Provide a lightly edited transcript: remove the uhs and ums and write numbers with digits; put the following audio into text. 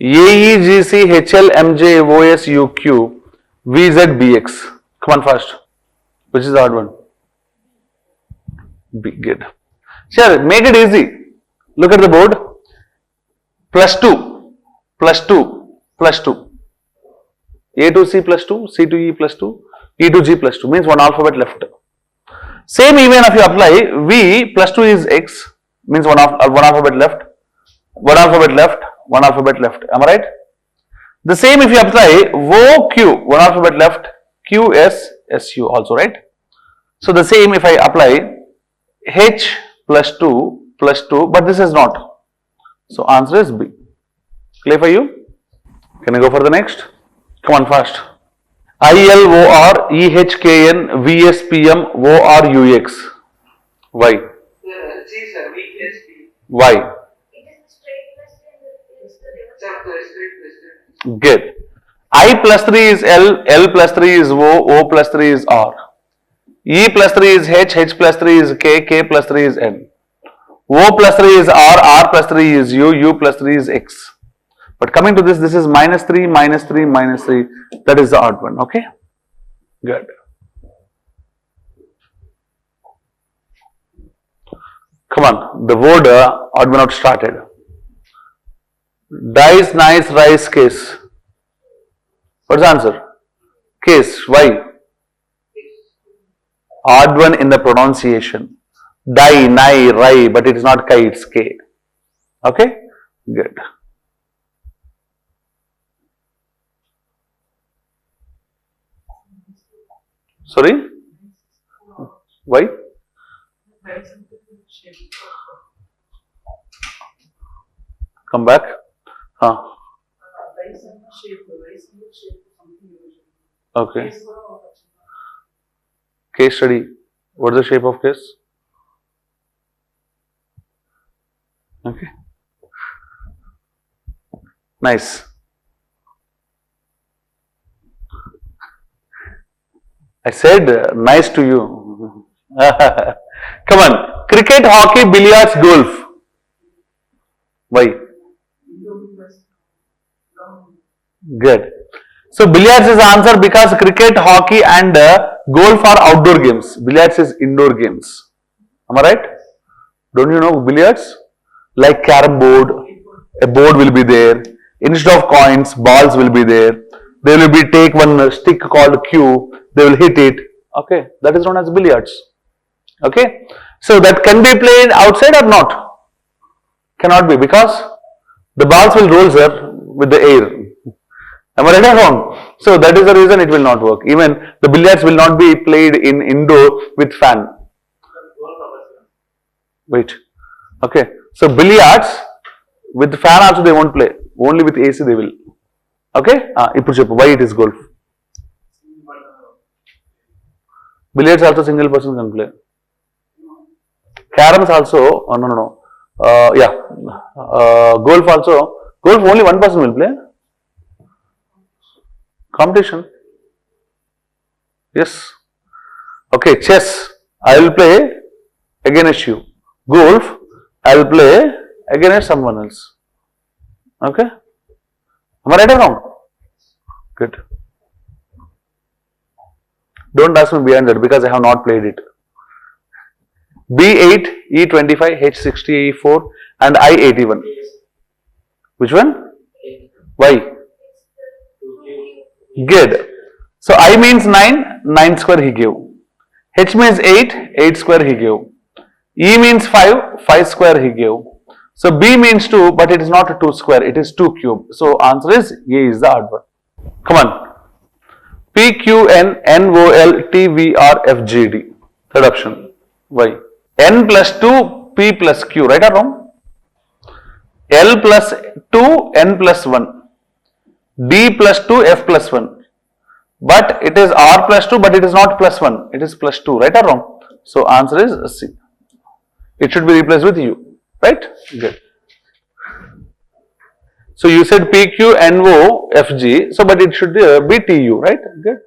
AEGC HL MJ OS UQ VZ BX. Come on fast. Which is the odd one? B. Good. Sure, make it easy. Look at the board. Plus 2, plus 2, plus 2. A to C plus 2, C to E plus 2, E to G plus 2 means one alphabet left. Same even if you apply V plus 2 is X means one alphabet left, one alphabet left, one alphabet left. Am I right? The same if you apply OQ, one alphabet left, QS, SU also, right? So the same if I apply H plus 2 plus 2, but this is not. So answer is B. Clear for you? Can I go for the next? Come on fast. ILOR EHKN VSPM ORUX. Why? Why? Good. I plus 3 is L, L plus 3 is O plus 3 is R. E plus 3 is H, H plus 3 is K, K plus 3 is N. O plus 3 is R, R plus 3 is U, U plus 3 is X. But coming to this is minus 3, minus 3, minus 3. That is the odd one. Okay? Good. Come on. The word odd one out started. Dice, nice, rice, case. What's the answer? Case. Why? Odd one in the pronunciation. Die, nai, rai, but it is not kai, it's k. Okay? Good. Sorry? Why? Come back. Okay. Case study. What is the shape of case? Okay. Nice. I said nice to you. Come on. Cricket, hockey, billiards, golf. Why? Good. So billiards is the answer because cricket, hockey and golf are outdoor games. Billiards is indoor games. Am I right? Don't you know billiards? Like carom board, a board will be there. Instead of coins, balls will be there. They will be take one stick called cue. They will hit it. Okay, that is known as billiards. Okay, so that can be played outside or not? Cannot be because the balls will roll, sir, with the air. Am I right or wrong? So that is the reason it will not work. Even the billiards will not be played in indoor with fan. Wait. Okay. So billiards with fan also they won't play. Only with AC they will. Okay. Why it is golf? Billiards also single person can play. Caroms also. No. Golf also. Golf only one person will play. Competition. Yes. Okay. Chess. I will play against you. Golf. I will play against someone else. Okay. Am I right or wrong? Good. Don't ask me behind that because I have not played it. B8, E25, H60, E4 and I81. Which one? Why? Good. So I means 9, 9 square he gave. H means 8, 8 square he gave. E means 5, 5 square he gave. So B means 2, but it is not 2 square, it is 2 cube. So answer is A is the odd one. Come on. P, Q, N, N, O, L, T, V, R, F, G, D. Third option. Why? N plus 2, P plus Q. Right or wrong? L plus 2, N plus 1. D plus 2, F plus 1. But it is R plus 2, but it is not plus 1. It is plus 2. Right or wrong? So answer is C. It should be replaced with U. Right? Good. So you said P, Q, N, O, F, G. So but it should be T, U. Right? Good.